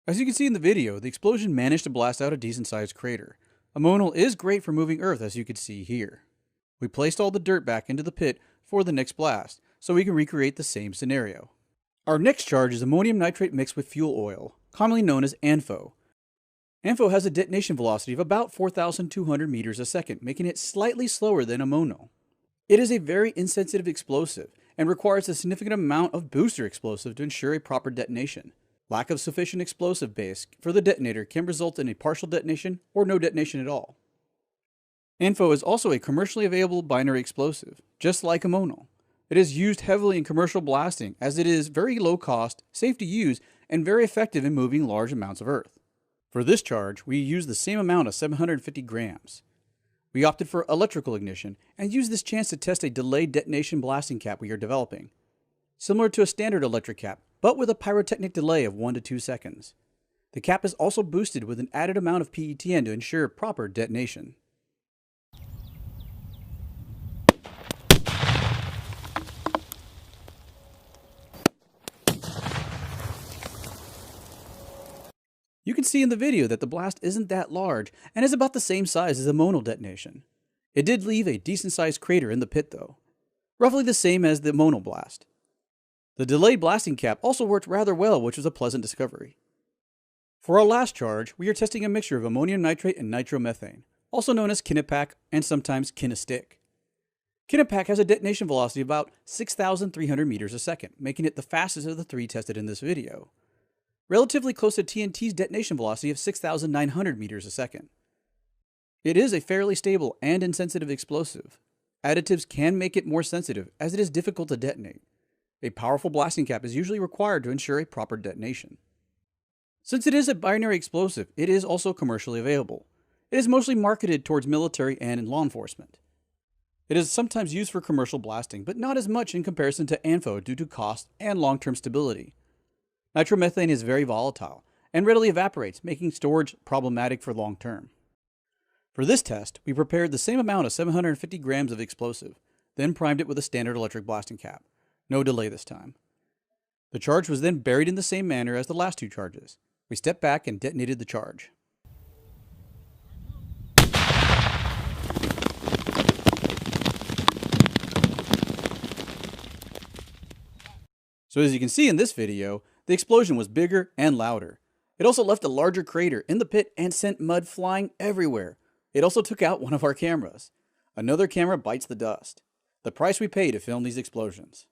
As you can see in the video, the explosion managed to blast out a decent sized crater. Ammonal is great for moving earth, as you can see here. We placed all the dirt back into the pit for the next blast, so we can recreate the same scenario. Our next charge is ammonium nitrate mixed with fuel oil, commonly known as ANFO. ANFO has a detonation velocity of about 4,200 meters a second, making it slightly slower than ammonal. It is a very insensitive explosive and requires a significant amount of booster explosive to ensure a proper detonation. Lack of sufficient explosive base for the detonator can result in a partial detonation or no detonation at all. ANFO is also a commercially available binary explosive, just like ammonal. It is used heavily in commercial blasting as it is very low cost, safe to use, and very effective in moving large amounts of earth. For this charge, we used the same amount of 750 grams. We opted for electrical ignition and used this chance to test a delayed detonation blasting cap we are developing, similar to a standard electric cap, but with a pyrotechnic delay of 1 to 2 seconds. The cap is also boosted with an added amount of PETN to ensure proper detonation. You can see in the video that the blast isn't that large and is about the same size as the ammonal detonation. It did leave a decent sized crater in the pit though, roughly the same as the ammonal blast. The delayed blasting cap also worked rather well, which was a pleasant discovery. For our last charge, we are testing a mixture of ammonium nitrate and nitromethane, also known as Kinepack and sometimes Kinestick. Kinepack has a detonation velocity of about 6,300 meters a second, making it the fastest of the three tested in this video, relatively close to TNT's detonation velocity of 6,900 meters a second. It is a fairly stable and insensitive explosive. Additives can make it more sensitive as it is difficult to detonate. A powerful blasting cap is usually required to ensure a proper detonation. Since it is a binary explosive, it is also commercially available. It is mostly marketed towards military and in law enforcement. It is sometimes used for commercial blasting, but not as much in comparison to ANFO due to cost and long-term stability. Nitromethane is very volatile and readily evaporates, making storage problematic for long term. For this test, we prepared the same amount of 750 grams of explosive, then primed it with a standard electric blasting cap. No delay this time. The charge was then buried in the same manner as the last two charges. We stepped back and detonated the charge. So as you can see in this video, the explosion was bigger and louder. It also left a larger crater in the pit and sent mud flying everywhere. It also took out one of our cameras. Another camera bites the dust. The price we pay to film these explosions.